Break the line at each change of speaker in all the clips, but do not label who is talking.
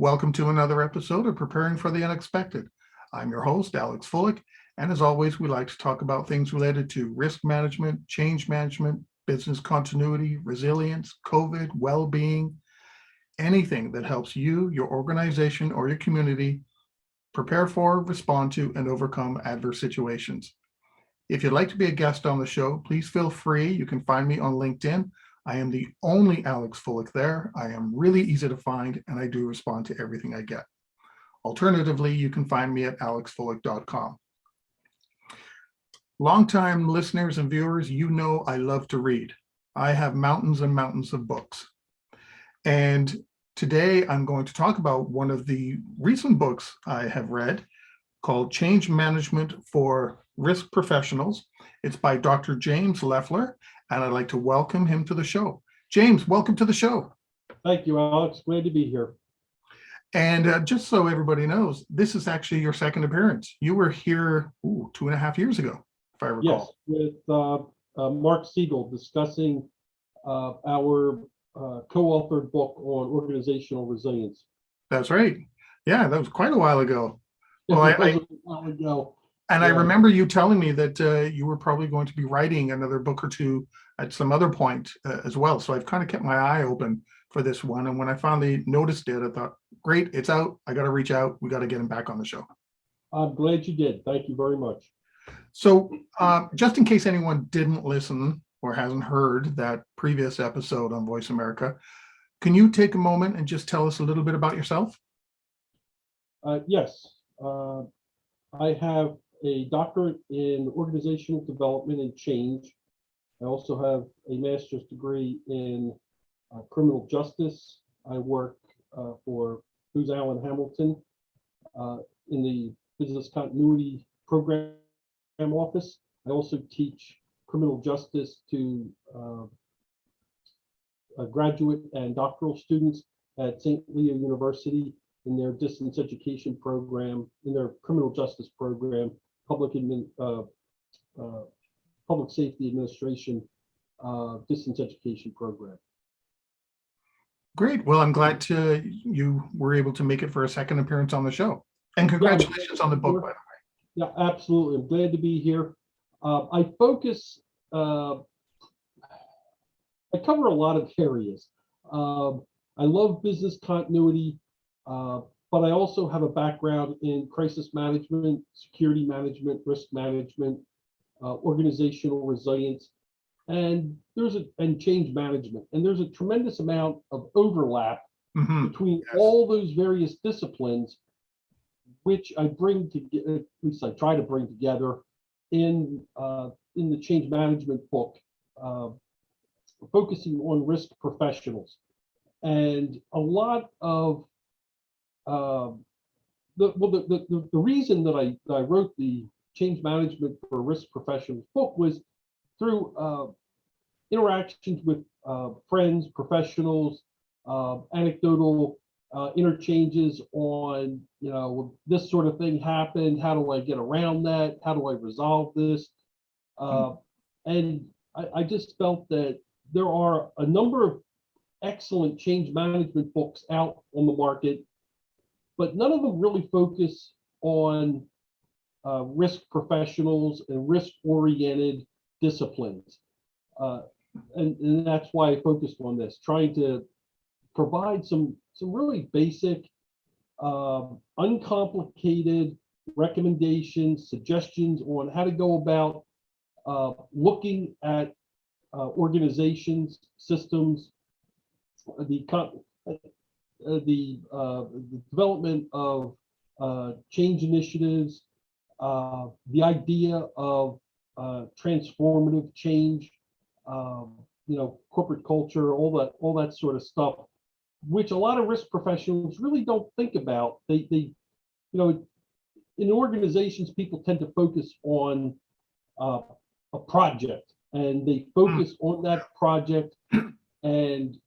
Welcome to another episode of Preparing for the Unexpected. I'm your host, Alex Fullick, and as always, we like to talk about things related to risk management, change management, business continuity, resilience, COVID, well-being, anything that helps you, your organization, or your community prepare for, respond to, and overcome adverse situations. If you'd like to be a guest on the show, please feel free. You can find me on LinkedIn. I am the only Alex Fullick there. I am really easy to find, and I do respond to everything I get. Alternatively, you can find me at alexfullick.com. Longtime listeners and viewers, you know I love to read. I have mountains and mountains of books. And today I'm going to talk about one of the recent books I have read called Change Mgmt for Risk Professionals. It's by Dr. James Leflar, and I'd like to welcome him to the show. James, welcome to the show.
Thank you, Alex. Glad to be here.
And just so everybody knows, this is actually your second appearance. You were here 2.5 years ago, if I recall.
Yes, with Mark Siegel discussing our co-authored book on organizational resilience.
That's right. Yeah, that was quite a while ago.
Well, a while ago.
And yeah. I remember you telling me that you were probably going to be writing another book or two at some other point as well. So I've kind of kept my eye open for this one. And when I finally noticed it, I thought, great, it's out. I got to reach out. We got to get him back on the show.
I'm glad you did. Thank you very much.
So just in case anyone didn't listen or hasn't heard that previous episode on Voice America, can you take a moment and just tell us a little bit about yourself?
Yes. I have a doctorate in organizational development and change. I also have a master's degree in criminal justice. I work for Booz Allen Hamilton in the business continuity program office. I also teach criminal justice to graduate and doctoral students at St. Leo University in their distance education program, in their criminal justice program, public safety administration distance education program.
Great. Well, I'm glad you were able to make it for a second appearance on the show. And congratulations on the book, by the way.
Yeah, absolutely. I'm glad to be here. I focus, I cover a lot of areas. I love business continuity, but I also have a background in crisis management, security management, risk management, organizational resilience, and change management. And there's a tremendous amount of overlap between all those various disciplines, which I bring together, at least I try to bring together in the change management book, focusing on risk professionals. And a lot of the reason that I wrote the Change Management for Risk Professionals book was through interactions with friends, professionals, anecdotal interchanges on, this sort of thing happened. How do I get around that? How do I resolve this? And I just felt that there are a number of excellent change management books out on the market, but none of them really focus on risk professionals and risk-oriented disciplines. And that's why I focused on this, trying to provide some really basic, uncomplicated recommendations, suggestions on how to go about looking at organizations, systems, the development of change initiatives, the idea of transformative change, corporate culture, all that sort of stuff, which a lot of risk professionals really don't think about. They in organizations, people tend to focus on a project, and they focus on that project. And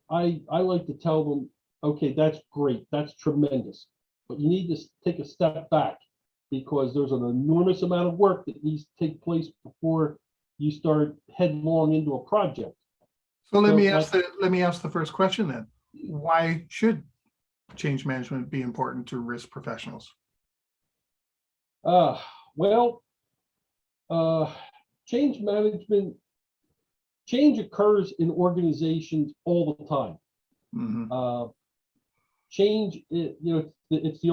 I like to tell them, okay, that's great, that's tremendous, but you need to take a step back, because there's an enormous amount of work that needs to take place before you start headlong into a project.
So let me ask the first question then. Why should change management be important to risk professionals?
Uh, well, uh, change management, change occurs in organizations all the time.
Mhm.
Change, it's the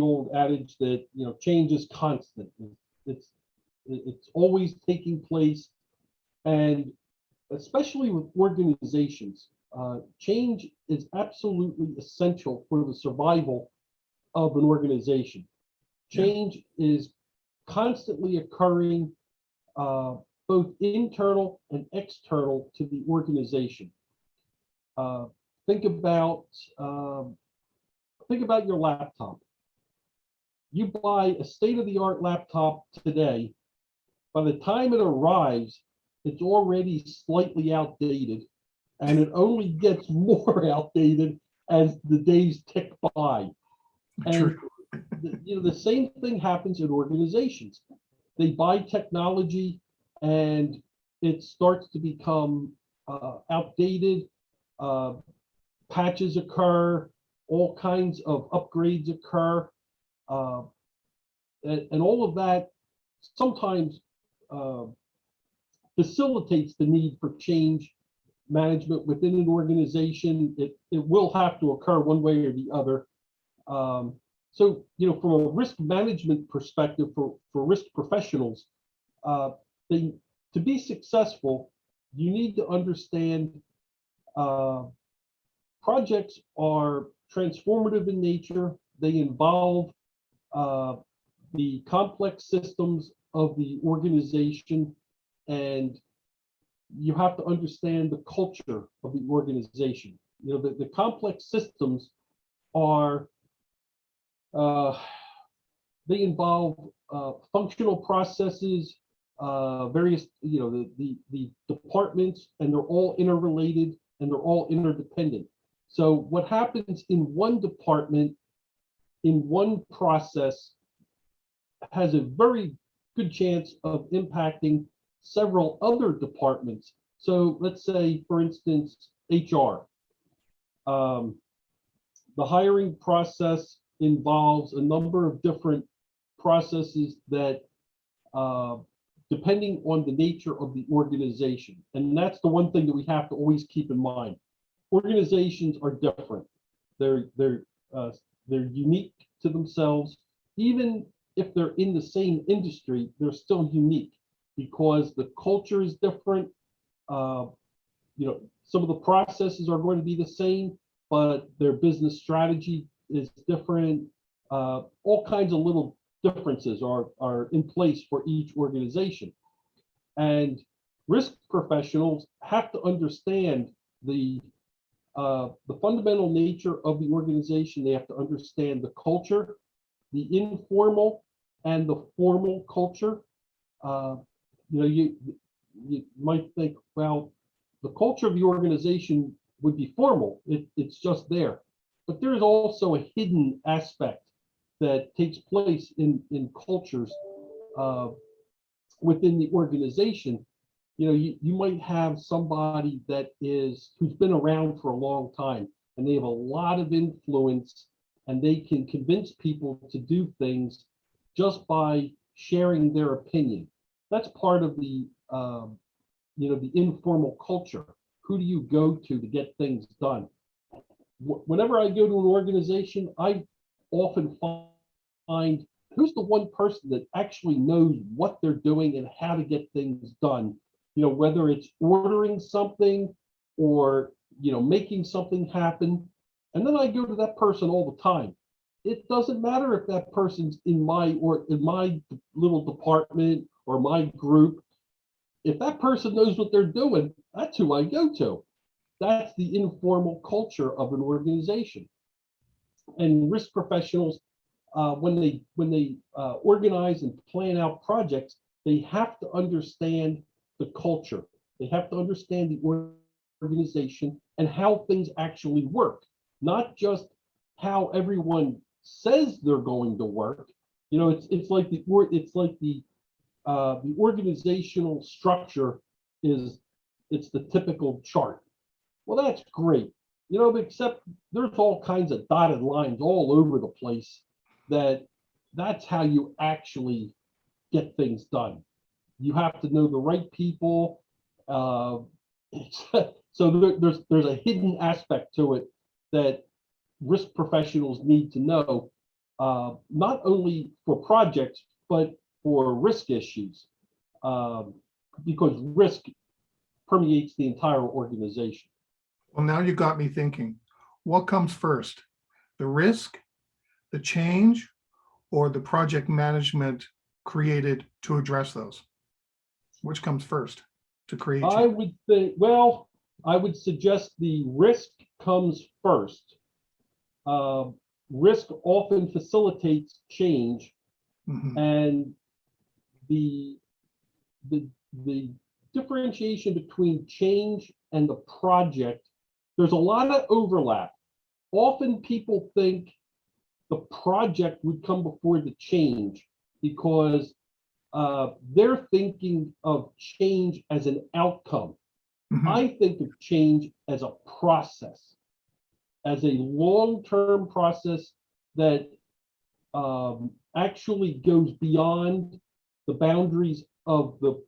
old adage that change is constant. It's it's always taking place, and especially with organizations, change is absolutely essential for the survival of an organization.
Yeah.
Change is constantly occurring, uh, both internal and external to the organization. Uh, think about um, think about your laptop. You buy a state-of-the-art laptop today. By the time it arrives, it's already slightly outdated, and it only gets more outdated as the days tick by.
True.
And the same thing happens in organizations. They buy technology, and it starts to become outdated. Uh, Patches occur, all kinds of upgrades occur, uh, and all of that sometimes uh, facilitates the need for change management within an organization. It will have to occur one way or the other. Um, from a risk management perspective for risk professionals, uh, they, to be successful, you need to understand uh, projects are transformative in nature. They involve uh, the complex systems of the organization, and you have to understand the culture of the organization. The complex systems are uh, they involve functional processes, various the departments, and they're all interrelated and they're all interdependent. So what happens in one department in one process has a very good chance of impacting several other departments. So let's say, for instance, HR. Um, the hiring process involves a number of different processes that, uh, depending on the nature of the organization, and that's the one thing that we have to always keep in mind. Organizations are different. They're they're uh, they're unique to themselves. Even if they're in the same industry, they're still unique because the culture is different. Uh, some of the processes are going to be the same, but their business strategy is different. All kinds of little differences are in place for each organization. And risk professionals have to understand the fundamental nature of the organization. They have to understand the culture, the informal and the formal culture. Uh, you might think, well, the culture of the organization would be formal. It's just there. But there's also a hidden aspect that takes place in cultures uh, within the organization. You might have somebody who's been around for a long time, and they have a lot of influence, and they can convince people to do things just by sharing their opinion. That's part of the informal culture. Who do you go to get things done? Whenever I go to an organization, I often find who's the one person that actually knows what they're doing and how to get things done. Whether it's ordering something or making something happen. And then I go to that person all the time. It doesn't matter if that person's in my little department or my group. If that person knows what they're doing, that's who I go to. That's the informal culture of an organization. And risk professionals, when they organize and plan out projects, they have to understand the culture. They have to understand the organization and how things actually work, not just how everyone says they're going to work. It's like the organizational structure is it's the typical chart. Well, that's great. except there's all kinds of dotted lines all over the place that's how you actually get things done. You have to know the right people. Uh, so there's a hidden aspect to it that risk professionals need to know, not only for projects, but for risk issues, um, because risk permeates the entire organization.
Well, now you got me thinking, what comes first? The risk, the change, or the project management created to address those? Which comes first to create
I
change?
would think, well, I would suggest the risk comes first. Uh, Risk often facilitates change,
Mhm.
and the the the differentiation between change and the project, there's a lot of overlap. Often people think the project would come before the change because they're thinking of change as an outcome.
Mhm.
I think of change as a process, as a long-term process that actually goes beyond the boundaries of the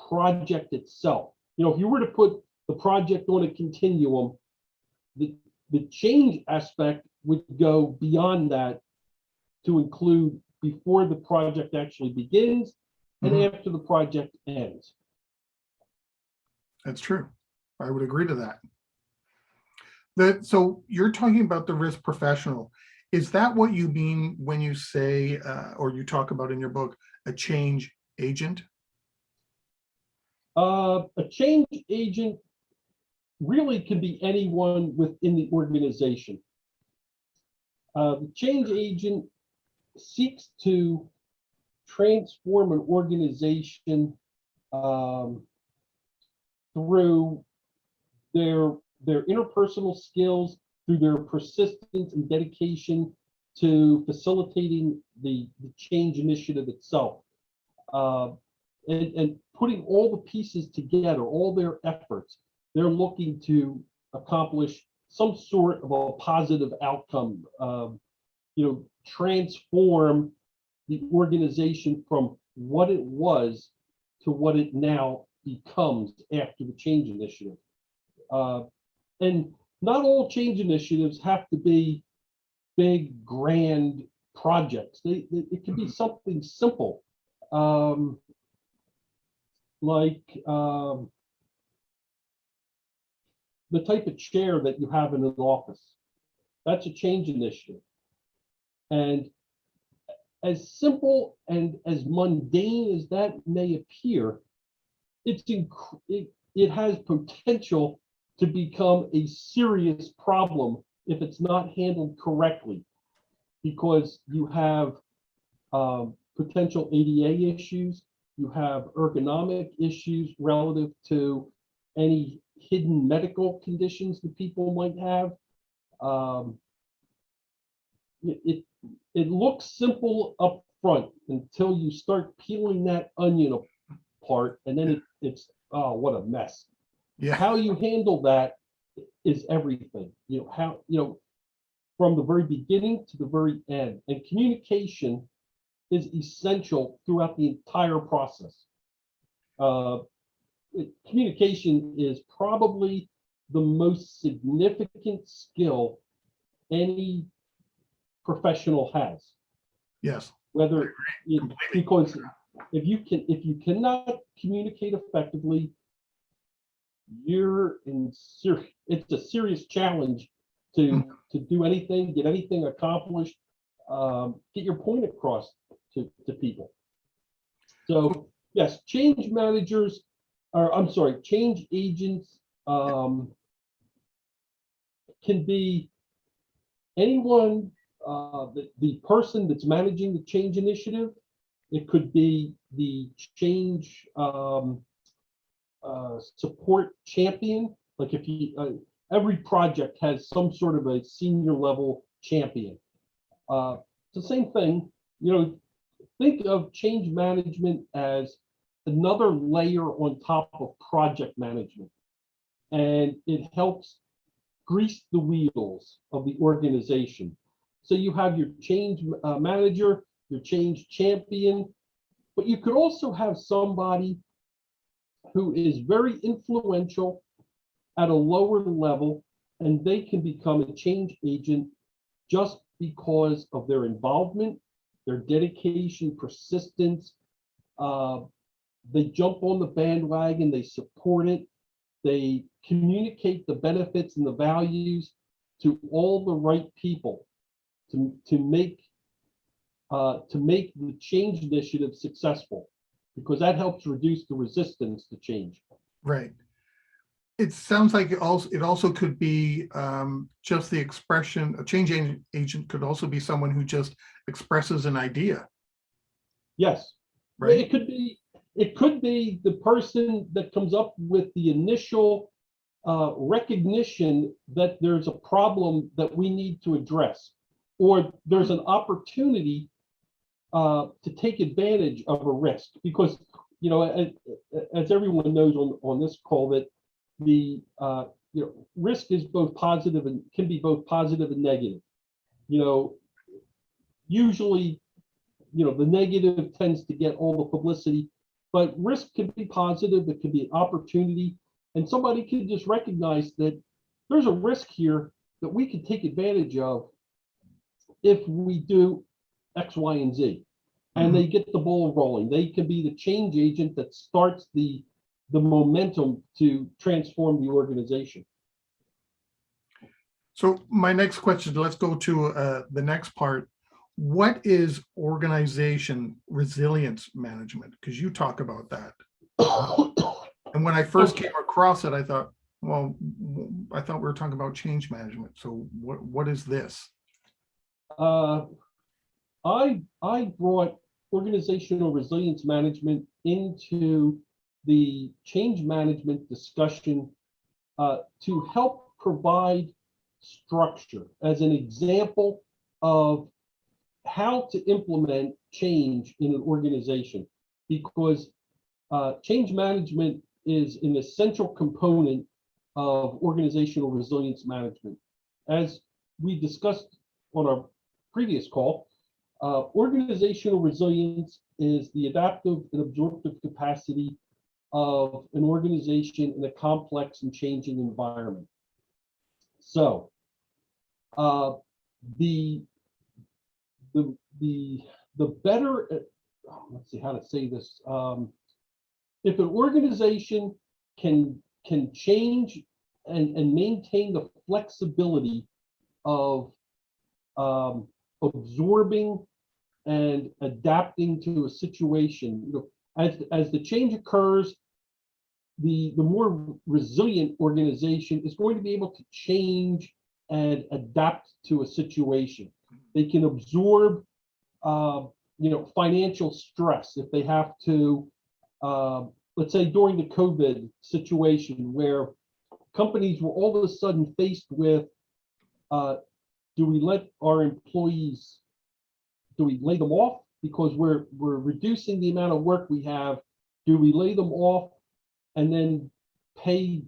project itself. If you were to put the project on a continuum, the, the change aspect would go beyond that to include before the project actually begins and
Mhm.
after the project ends.
That's true. I would agree to that. So you're talking about the risk professional. Is that what you mean when you say, or you talk about in your book, a change agent?
A change agent really can be anyone within the organization. The change agent seeks to transform an organization um, through their their interpersonal skills, through their persistence and dedication to facilitating the change initiative itself, uh, and putting all the pieces together, all their efforts. They're looking to accomplish some sort of a positive outcome. Transform the organization from what it was to what it now becomes after the change initiative. Uh, and not all change initiatives have to be big, grand projects. It can be
Mhm.
something simple, um, like the type of chair that you have in an office. That's a change initiative. And as simple and as mundane as that may appear, it has potential to become a serious problem if it's not handled correctly, because you have potential ADA issues, you have ergonomic issues relative to any hidden medical conditions that people might have. Um, it it looks simple up front until you start peeling that onion apart, and then it's oh, what a mess.
Yeah.
How you handle that is everything. How from the very beginning to the very end, and communication is essential throughout the entire process. Uh, Communication is probably the most significant skill any professional has.
Yes.
Whether
Completely.
because if you cannot communicate effectively, you're in serious. It's a serious challenge
Mhm.
to do anything, get anything accomplished, get your point across to people. So yes, change managers, or I'm sorry, change agents can be anyone, the person that's managing the change initiative. It could be the change support champion. Like if you, every project has some sort of a senior level champion. It's the same thing. Think of change management as another layer on top of project management, and it helps grease the wheels of the organization. So you have your change manager, your change champion, but you could also have somebody who is very influential at a lower level, and they can become a change agent just because of their involvement, their dedication, persistence. They jump on the bandwagon, they support it, they communicate the benefits and the values to all the right people to make the change initiative successful, because that helps reduce the resistance to change.
Right. It sounds like it also could be just the expression. A change agent could also be someone who just expresses an idea,
Yes,
right?
it could be the person that comes up with the initial recognition that there's a problem that we need to address, or there's an opportunity to take advantage of a risk, because as everyone knows on this call, that the risk is both positive and can be both positive and negative. Usually the negative tends to get all the publicity, but risk can be positive. It can be an opportunity, and somebody can just recognize that there's a risk here that we can take advantage of if we do X, Y, and Z, and they get the ball rolling. They can be the change agent that starts the momentum to transform the organization.
So my next question, let's go to the next part. What is organization resilience management? Because you talk about that. And when I first came across it, I thought, well, I thought we were talking about change management. So what is this?
I brought organizational resilience management into the change management discussion to help provide structure as an example of how to implement change in an organization, because change management is an essential component of organizational resilience management. As we discussed on our previous call, organizational resilience is the adaptive and absorptive capacity of an organization in a complex and changing environment. So the better, let's see how to say this. If an organization can change and maintain the flexibility of absorbing and adapting to a situation, as the change occurs, the more resilient organization is going to be able to change and adapt to a situation. They can absorb, financial stress if they have to. Let's say during the COVID situation, where companies were all of a sudden faced with, do we let our employees, do we lay them off because we're reducing the amount of work we have? Do we lay them off and then pay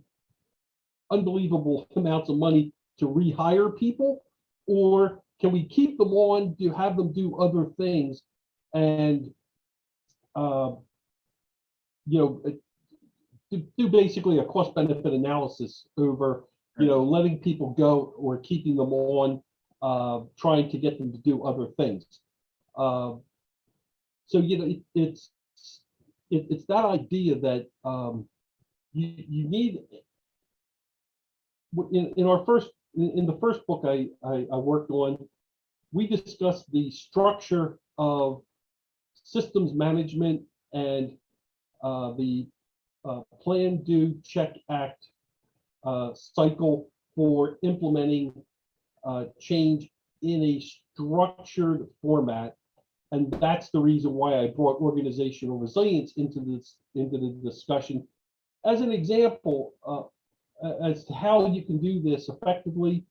unbelievable amounts of money to rehire people? Or can we keep them on, to have them do other things and do basically a cost benefit analysis over letting people go or keeping them on, trying to get them to do other things. So it's that idea that you need, in the first book I worked on, we discussed the structure of systems management and the plan, do, check, act cycle for implementing change in a structured format. And that's the reason why I brought organizational resilience into the discussion as an example as to how you can do this effectively.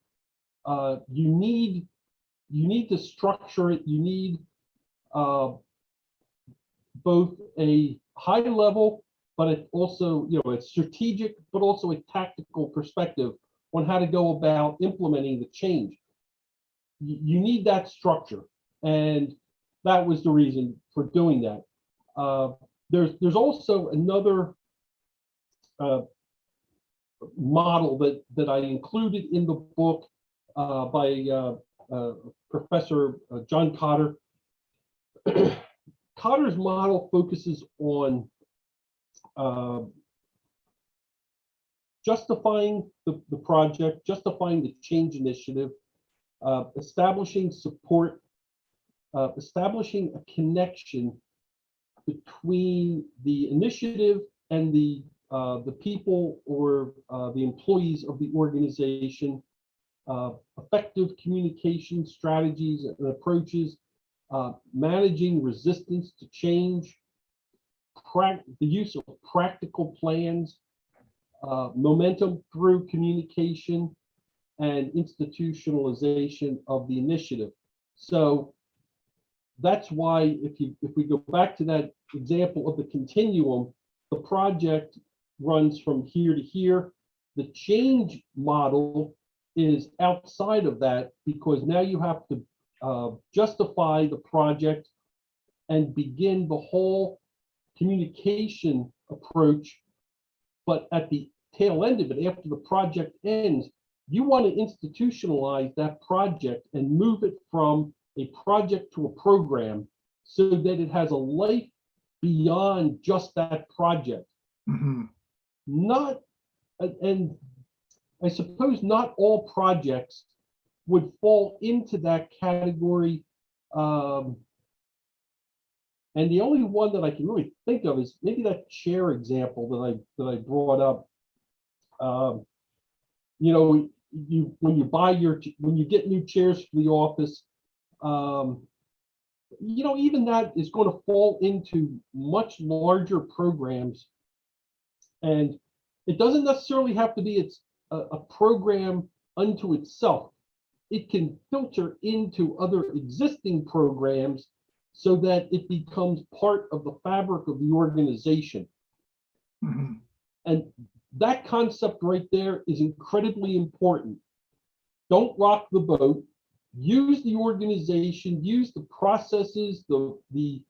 You need to structure it. You need both a high level, but it also, it's strategic, but also a tactical perspective on how to go about implementing the change. You need that structure, and that was the reason for doing that. There's also another model that I included in the book by Professor John Cotter. Cotter's model focuses on justifying the project, justifying the change initiative, establishing support, establishing a connection between the initiative and the people or the employees of the organization, effective communication strategies and approaches, managing resistance to change, the use of practical plans, momentum through communication, and institutionalization of the initiative. So that's why if we go back to that example of the continuum, the project runs from here to here. The change model is outside of that because now you have to justify the project and begin the whole communication approach. But at the tail end of it, after the project ends, you want to institutionalize that project and move it from a project to a program so that it has a life beyond just that project.
Mm-hmm.
Not, and I suppose not all projects would fall into that category. And the only one that I can really think of is maybe that chair example that I brought up. You know, when you get new chairs for the office, you know, even that is going to fall into much larger programs, and it doesn't necessarily have to be a program unto itself. It can filter into other existing programs so that it becomes part of the fabric of the organization.
Mm-hmm.
And that concept right there is incredibly important. Don't rock the boat. Use the organization, use the processes, the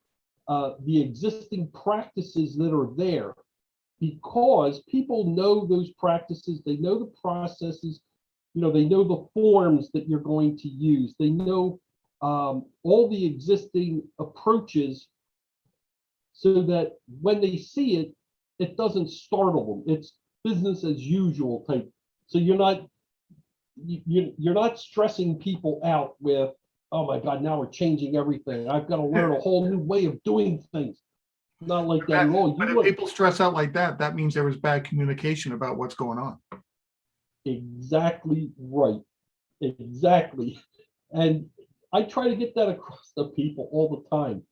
existing practices that are there, because people know those practices, they know the processes, you know, they know the forms that you're going to use, they know all the existing approaches, so that when they see it, it doesn't startle them. It's business as usual type. So you're not stressing people out with, oh my God, now we're changing everything. I've got to learn a whole new way of doing things. Not like that at all.
But if people stress out like that, that means there was bad communication about what's going on.
Exactly right. Exactly. And I try to get that across to people all the time.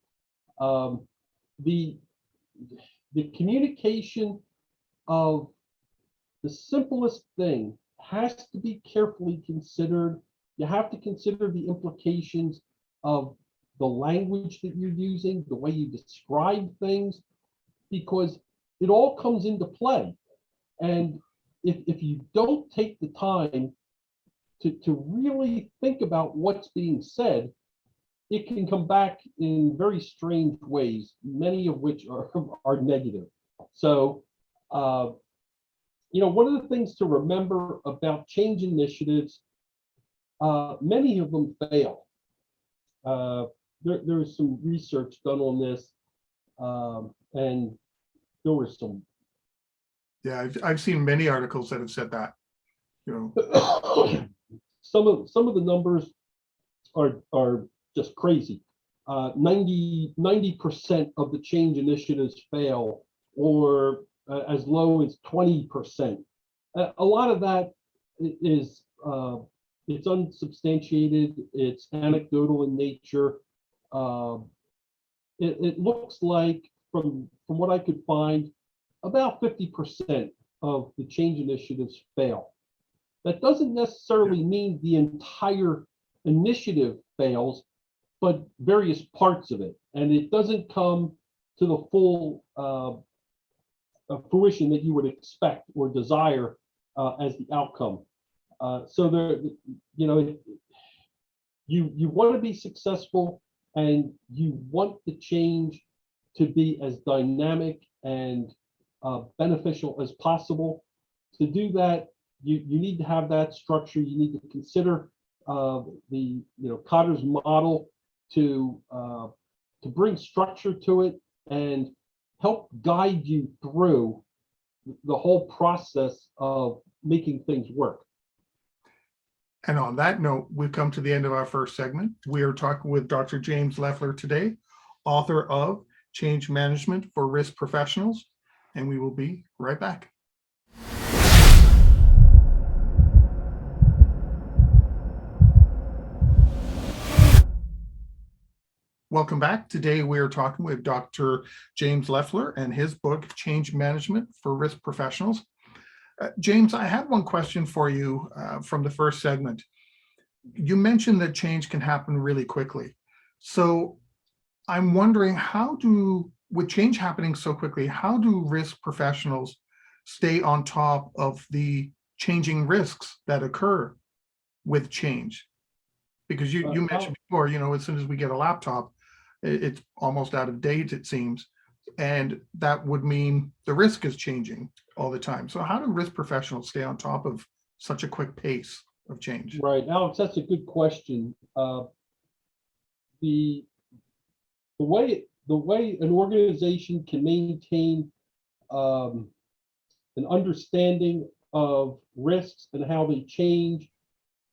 The communication of the simplest thing has to be carefully considered. You have to consider the implications of the language that you're using, the way you describe things, because it all comes into play. And if you don't take the time to really think about what's being said, it can come back in very strange ways, many of which are negative. So, you know, one of the things to remember about change initiatives, many of them fail. There's some research done on this, and there were some.
Yeah, I've seen many articles that have said that. You know,
some of the numbers are just crazy. 90% of the change initiatives fail, or as low as 20%. A lot of that is it's unsubstantiated, it's anecdotal in nature. It looks like, from what I could find, about 50% of the change initiatives fail. That doesn't necessarily mean the entire initiative fails, but various parts of it. And it doesn't come to the full fruition that you would expect or desire as the outcome. So there, you know, you want to be successful, and you want the change to be as dynamic and beneficial as possible. To do that, you need to have that structure. You need to consider the Cotter's model to bring structure to it and help guide you through the whole process of making things work.
And on that note, we've come to the end of our first segment. We are talking with Dr. James Leflar today, author of Change Management for Risk Professionals, and we will be right back. Welcome back. Today we are talking with Dr. James Leflar and his book, Change Management for Risk Professionals. James, I have one question for you from the first segment. You mentioned that change can happen really quickly. So I'm wondering, with change happening so quickly, how do risk professionals stay on top of the changing risks that occur with change? Because you mentioned before, as soon as we get a laptop, it's almost out of date, it seems. And that would mean the risk is changing all the time. So how do risk professionals stay on top of such a quick pace of change?
Right, Alex, that's a good question. The way an organization can maintain an understanding of risks and how they change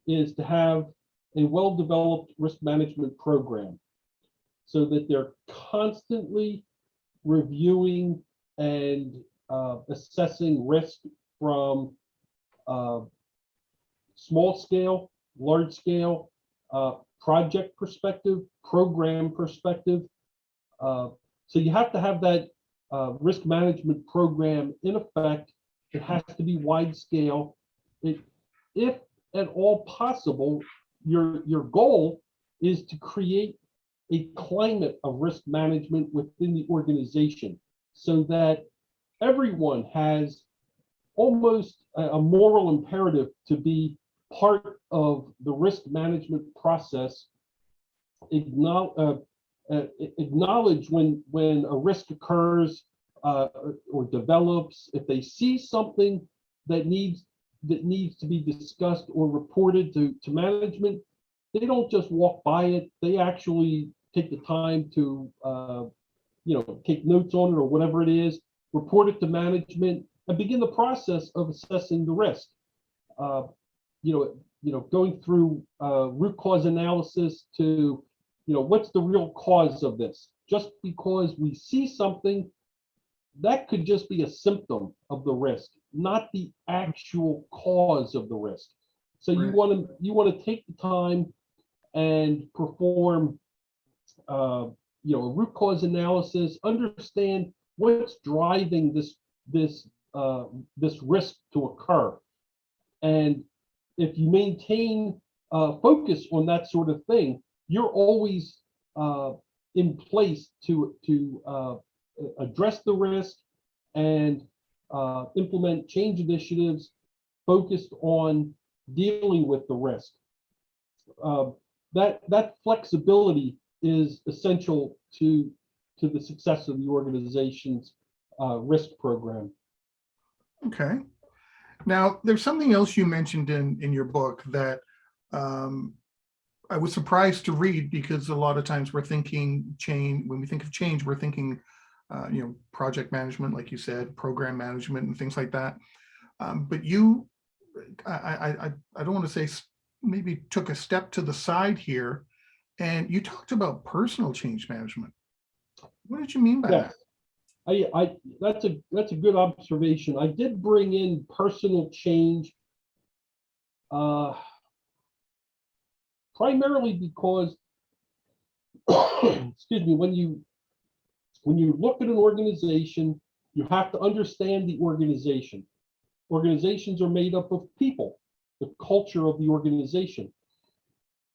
is to have a well-developed risk management program, so that they're constantly reviewing and assessing risk from small scale, large scale, project perspective, program perspective. So you have to have that risk management program in effect. It has to be wide scale. If at all possible, your goal is to create a climate of risk management within the organization, so that everyone has almost a moral imperative to be part of the risk management process. Acknowledge when a risk occurs or develops. If they see something that needs to be discussed or reported to management, they don't just walk by it. They actually take the time to take notes on it or whatever it is, report it to management, and begin the process of assessing the risk. Going through root cause analysis to, what's the real cause of this? Just because we see something, that could just be a symptom of the risk, not the actual cause of the risk. So you want to take the time and perform a root cause analysis, understand what's driving this risk to occur. And if you maintain focus on that sort of thing, you're always in place to address the risk and implement change initiatives focused on dealing with the risk. That flexibility is essential to the success of the organization's risk program.
Okay. Now, there's something else you mentioned in your book that I was surprised to read, because a lot of times we're thinking change. When we think of change, we're thinking, project management, like you said, program management, and things like that. But you, I don't want to say maybe took a step to the side here, and you talked about personal change management. What did you mean by that?
That's a good observation. I did bring in personal change, primarily because, excuse me, when you look at an organization, you have to understand the organization. Organizations are made up of people, the culture of the organization.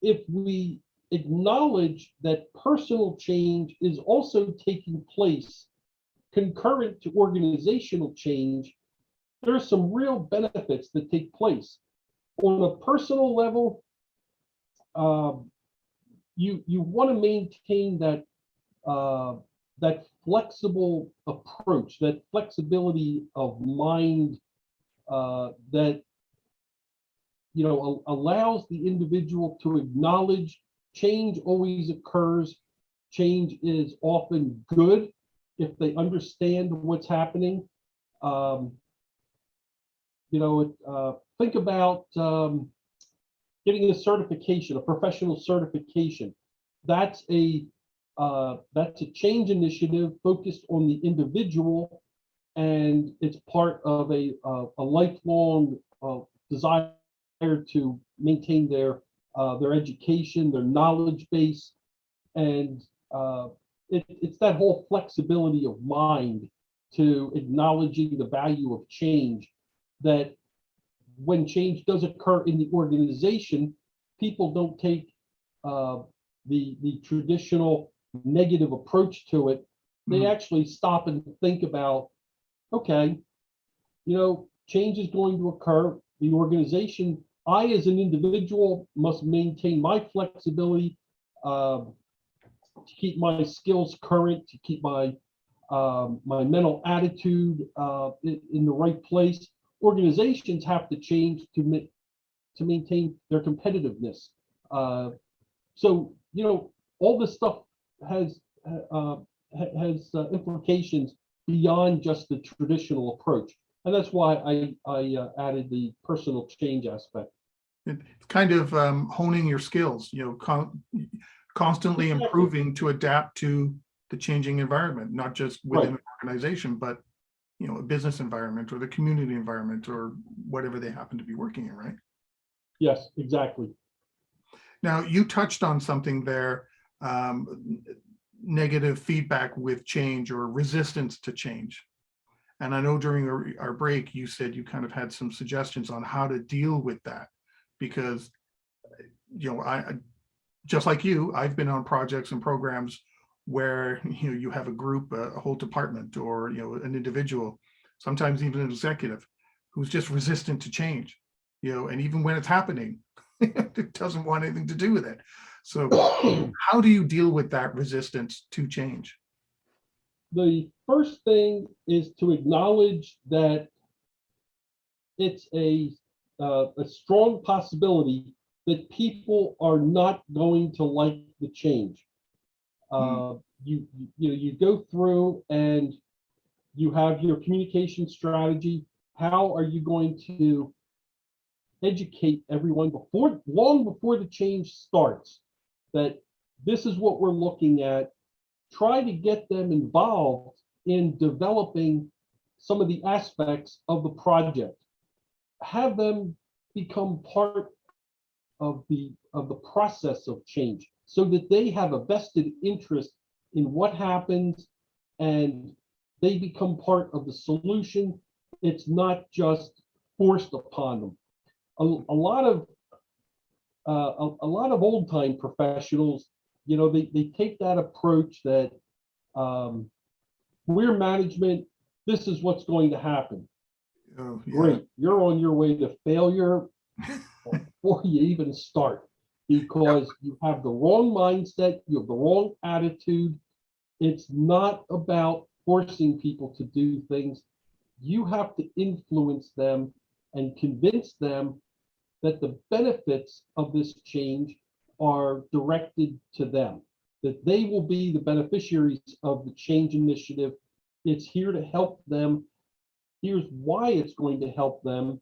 If we acknowledge that personal change is also taking place concurrent to organizational change, there are some real benefits that take place. On a personal level, you want to maintain that that flexible approach, that flexibility of mind that allows the individual to acknowledge change always occurs. Change is often good if they understand what's happening. Think about getting a certification, a professional certification. That's a change initiative focused on the individual, and it's part of a lifelong desire to maintain their education, their knowledge base, and it's that whole flexibility of mind to acknowledging the value of change, that when change does occur in the organization, people don't take the traditional negative approach to it. They actually stop and think about, okay, change is going to occur. The organization, I as an individual must maintain my flexibility to keep my skills current, to keep my my mental attitude in the right place. Organizations have to change to maintain their competitiveness. So all this stuff has implications beyond just the traditional approach, and that's why I added the personal change aspect.
It's kind of honing your skills, constantly improving to adapt to the changing environment, not just within an organization, but a business environment or the community environment or whatever they happen to be working in, right?
Yes, exactly.
Now, you touched on something there, negative feedback with change or resistance to change. And I know during our break, you said you kind of had some suggestions on how to deal with that, because, I just like you, I've been on projects and programs where you have a group, a whole department, or an individual, sometimes even an executive, who's just resistant to change, and even when it's happening, it doesn't want anything to do with it. So how do you deal with that resistance to change?
The first thing is to acknowledge that it's a strong possibility that people are not going to like the change. You go through and you have your communication strategy. How are you going to educate everyone long before the change starts that this is what we're looking at? Try to get them involved in developing some of the aspects of the project. Have them become part of the process of change, so that they have a vested interest in what happens and they become part of the solution. It's not just forced upon them. A lot of old time professionals, they take that approach that we're management, this is what's going to happen.
Oh, yeah.
Great, you're on your way to failure before you even start, because you have the wrong mindset, you have the wrong attitude. It's not about forcing people to do things. You have to influence them and convince them that the benefits of this change are directed to them, that they will be the beneficiaries of the change initiative. It's here to help them. Here's why it's going to help them.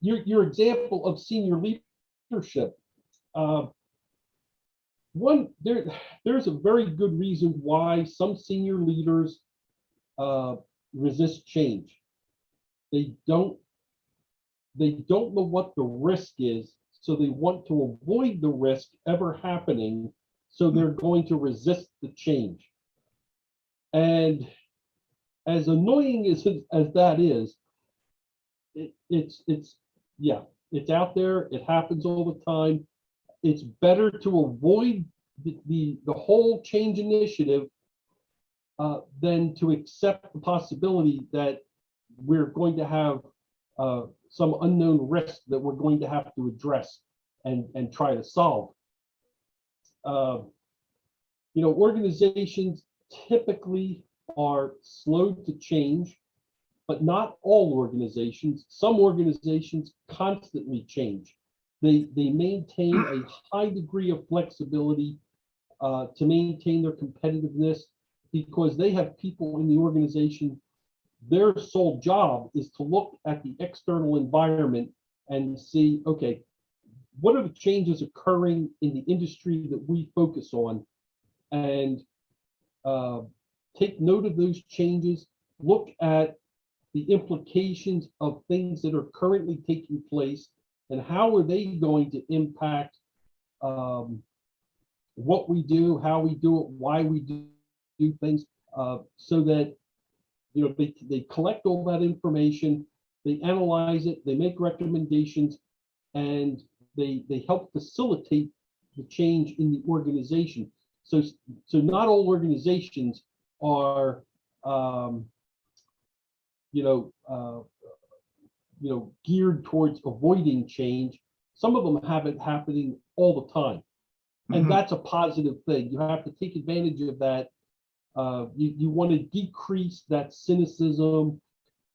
Your example of senior leadership. There's a very good reason why some senior leaders resist change. They don't know what the risk is, so they want to avoid the risk ever happening, so they're going to resist the change. And as annoying as that is, it's out there, it happens all the time. It's better to avoid the whole change initiative than to accept the possibility that we're going to have some unknown risk that we're going to have to address and try to solve. Organizations typically are slow to change, but not all organizations. Some organizations constantly change. They maintain a high degree of flexibility to maintain their competitiveness because they have people in the organization. Their sole job is to look at the external environment and see, okay, what are the changes occurring in the industry that we focus on, and take note of those changes, look at the implications of things that are currently taking place, and how are they going to impact what we do, how we do it, why we do things, so that they collect all that information, they analyze it, they make recommendations, and they help facilitate the change in the organization. So not all organizations are geared towards avoiding change. Some of them have it happening all the time, and that's a positive thing. You have to take advantage of that. You want to decrease that cynicism,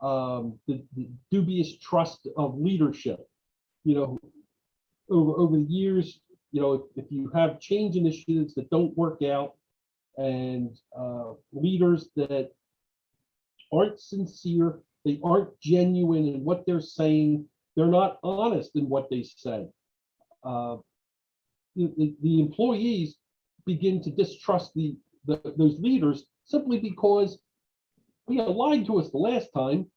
the dubious trust of leadership. Over the years, if you have change initiatives that don't work out, and leaders that aren't sincere, they aren't genuine in what they're saying, they're not honest in what they say, the employees begin to distrust those leaders simply because you lied to us the last time.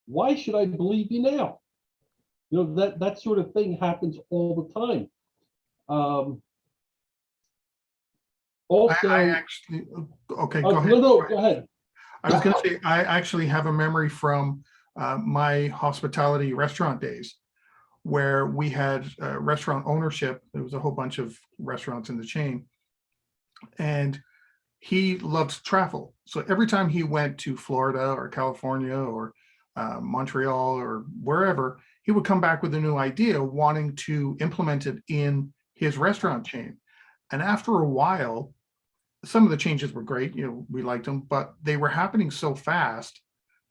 Why should I believe you now? That sort of thing happens all the time. Also,
I actually, okay, go ahead.
No, go ahead.
I was going to say, I actually have a memory from my hospitality restaurant days where we had restaurant ownership. There was a whole bunch of restaurants in the chain, and he loved to travel. So every time he went to Florida or California or Montreal or wherever, he would come back with a new idea, wanting to implement it in his restaurant chain. And after a while, some of the changes were great, we liked them, but they were happening so fast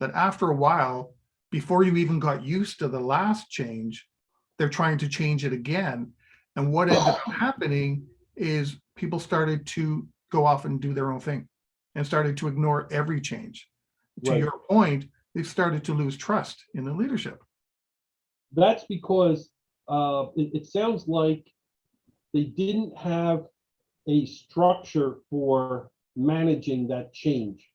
that after a while, before you even got used to the last change, they're trying to change it again. And what ended up happening is people started to go off and do their own thing and started to ignore every change. To your point, they started to lose trust in the leadership.
That's because it sounds like they didn't have a structure for managing that change.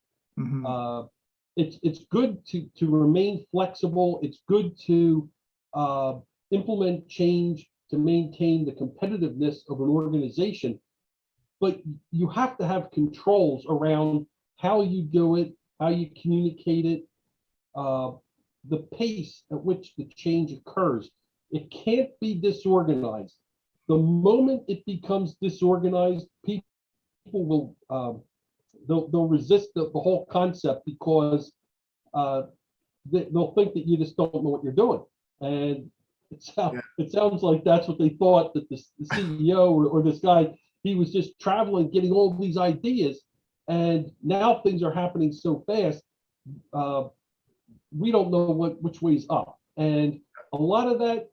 It's good to remain flexible. It's good to implement change to maintain the competitiveness of an organization, but you have to have controls around how you do it, how you communicate it, the pace at which the change occurs. It can't be disorganized. The moment it becomes disorganized, people will they'll resist the whole concept because they'll think that you just don't know what you're doing. And it sounds like that's what they thought, that the CEO or this guy, he was just traveling, getting all these ideas, and now things are happening so fast, we don't know which way's up. And a lot of that,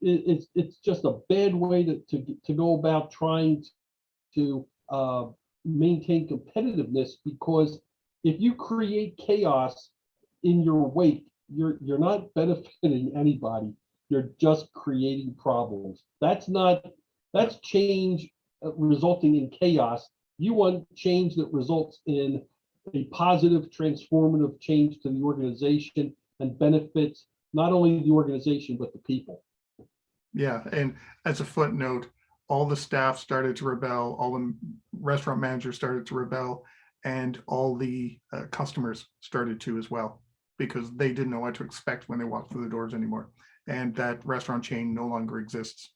it's just a bad way to go about trying to maintain competitiveness, because if you create chaos in your wake, you're not benefiting anybody. You're just creating problems. That's change resulting in chaos. You want change that results in a positive, transformative change to the organization and benefits not only the organization but the people.
Yeah, and as a footnote, all the staff started to rebel, all the restaurant managers started to rebel, and all the customers started to as well, because they didn't know what to expect when they walked through the doors anymore. And that restaurant chain no longer exists.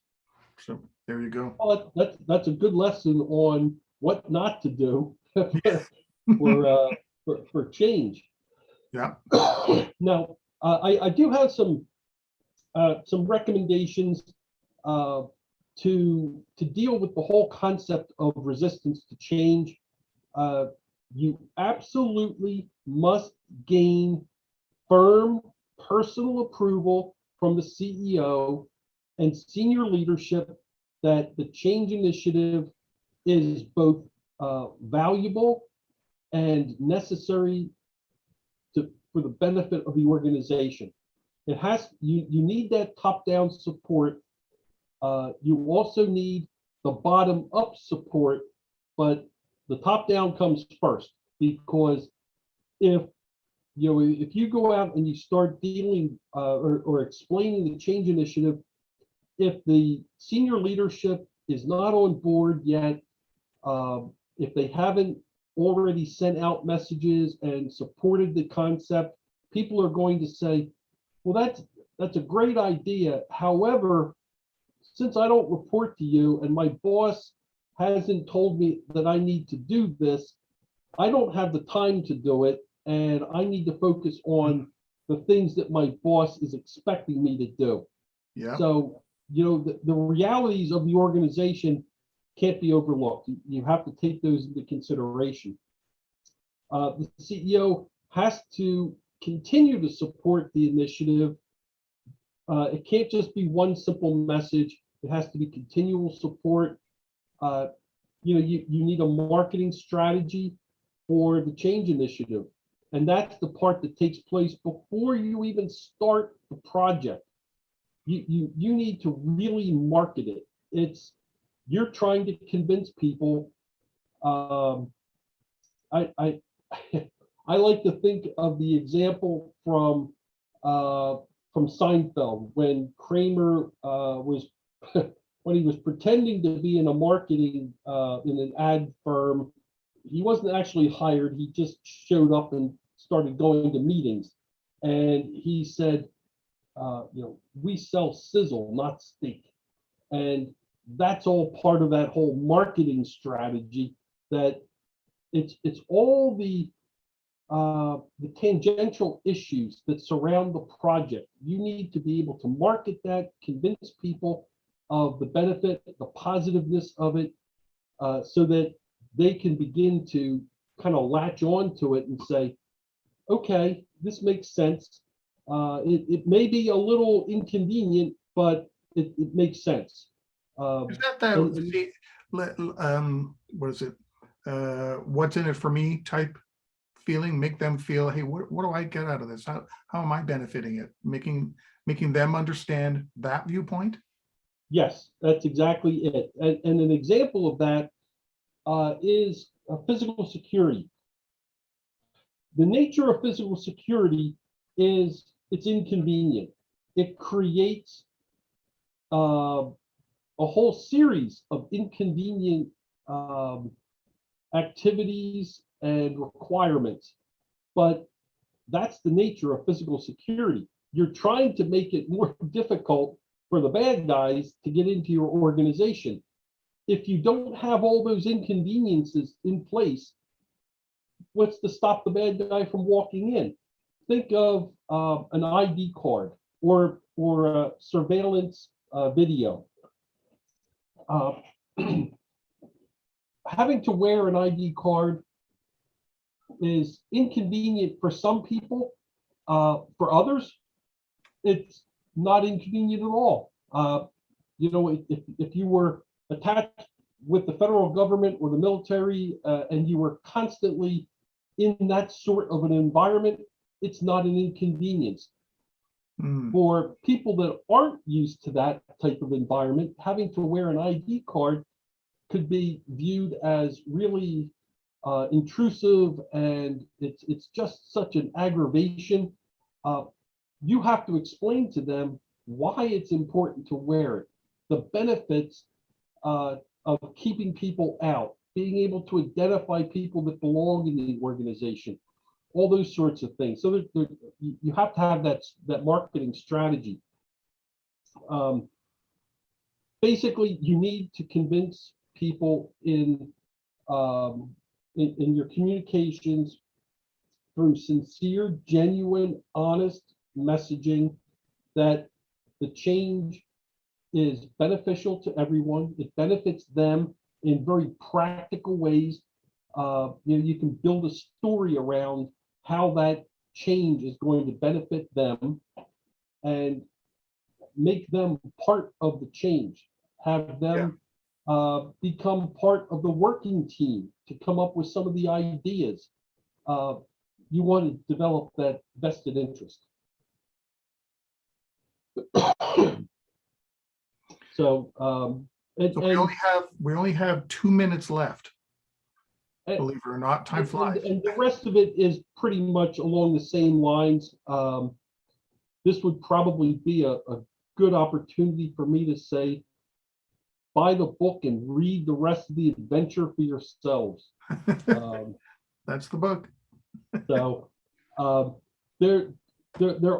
So there you go.
Well, that's a good lesson on what not to do for change.
Yeah.
Now, I do have some recommendations to deal with the whole concept of resistance to change. You absolutely must gain firm personal approval from the CEO and senior leadership that the change initiative is both valuable and necessary for the benefit of the organization. You need that top-down support. You also need the bottom-up support, but the top-down comes first, because if if you go out and you start dealing or explaining the change initiative, if the senior leadership is not on board yet, if they haven't already sent out messages and supported the concept, people are going to say, well, that's a great idea. However, since I don't report to you and my boss hasn't told me that I need to do this, I don't have the time to do it, and I need to focus on the things that my boss is expecting me to do.
Yeah.
So, the realities of the organization can't be overlooked. You have to take those into consideration. The CEO has to continue to support the initiative. It can't just be one simple message. It has to be continual support. You need a marketing strategy for the change initiative. And that's the part that takes place before you even start the project. You need to really market it. You're trying to convince people. I I like to think of the example from Seinfeld, when Kramer was when he was pretending to be in a marketing in an ad firm. He wasn't actually hired. He just showed up and started going to meetings, and he said, we sell sizzle, not steak. And that's all part of that whole marketing strategy, that it's all the tangential issues that surround the project. You need to be able to market that, convince people of the benefit, the positiveness of it, so that they can begin to kind of latch on to it and say, okay, this makes sense. It may be a little inconvenient, but it makes sense.
Is that what is it? What's in it for me type feeling? Make them feel, hey, what do I get out of this? How am I benefiting it? Making them understand that viewpoint.
Yes, that's exactly it. And an example of that is physical security. The nature of physical security is it's inconvenient. It creates a whole series of inconvenient activities and requirements. But that's the nature of physical security. You're trying to make it more difficult for the bad guys to get into your organization. If you don't have all those inconveniences in place, what's to stop the bad guy from walking in? Think of an ID card or a surveillance video. Having to wear an ID card is inconvenient for some people. For others, it's not inconvenient at all. If you were attached with the federal government or the military and you were constantly in that sort of an environment, it's not an inconvenience. For people that aren't used to that type of environment, having to wear an ID card could be viewed as really intrusive, and it's just such an aggravation. You have to explain to them why it's important to wear it, the benefits of keeping people out, being able to identify people that belong in the organization, all those sorts of things. So you have to have that marketing strategy. Basically, you need to convince people in your communications through sincere, genuine, honest messaging that the change is beneficial to everyone. It benefits them in very practical ways. You can build a story around how that change is going to benefit them and make them part of the change. Have them become part of the working team to come up with some of the ideas. You want to develop that vested interest. So,
we only have 2 minutes left. Believe it or not, time flies.
And the rest of it is pretty much along the same lines. This would probably be a good opportunity for me to say, buy the book and read the rest of the adventure for yourselves.
That's the book.
So there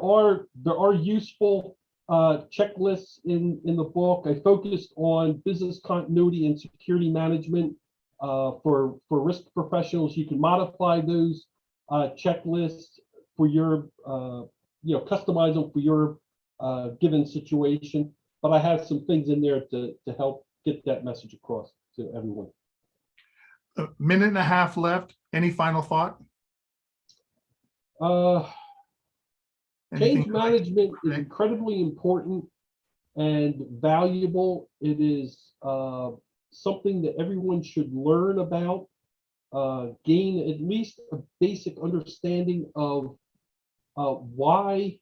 are useful checklists in the book. I focused on business continuity and security management for risk professionals. You can modify those checklists for your customize them for your given situation. But I have some things in there to help get that message across to everyone.
A minute and a half left. Any final thought?
Change management is incredibly important and valuable. It is something that everyone should learn about, gain at least a basic understanding of why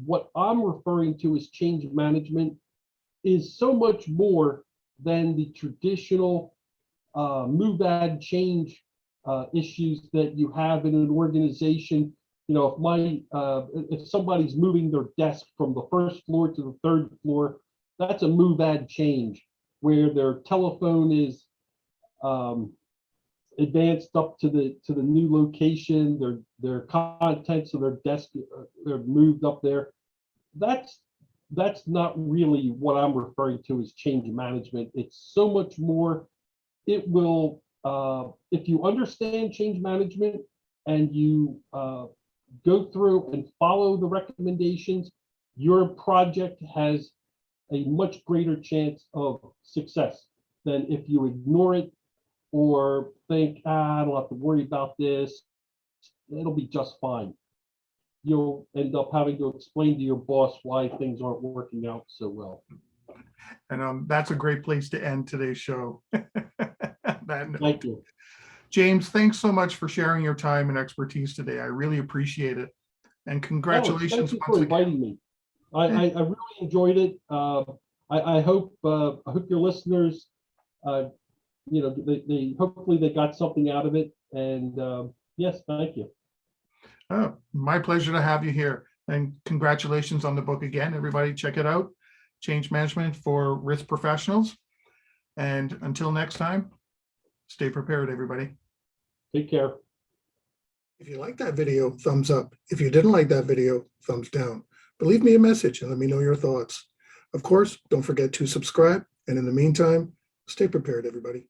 what I'm referring to as change management is so much more than the traditional move, add, change issues that you have in an organization. If somebody's moving their desk from the first floor to the third floor, that's a move, add, change, where their telephone is advanced up to the new location, their contents of their desk are moved up there. That's not really what I'm referring to as change management. It's so much more. It will, if you understand change management and you go through and follow the recommendations, your project has a much greater chance of success than if you ignore it or think, I don't have to worry about this, it'll be just fine. You'll end up having to explain to your boss why things aren't working out so well.
And that's a great place to end today's show.
Thank you.
James, thanks so much for sharing your time and expertise today. I really appreciate it. And congratulations.
Thank you for inviting me. I really enjoyed it. I hope your listeners, they hopefully they got something out of it. And yes, thank you.
Oh, my pleasure to have you here. And congratulations on the book again. Everybody check it out. Change Management for Risk Professionals. And until next time, stay prepared, everybody.
Take care.
If you liked that video, thumbs up. If you didn't like that video, thumbs down. But leave me a message and let me know your thoughts. Of course, don't forget to subscribe. And in the meantime, stay prepared, everybody.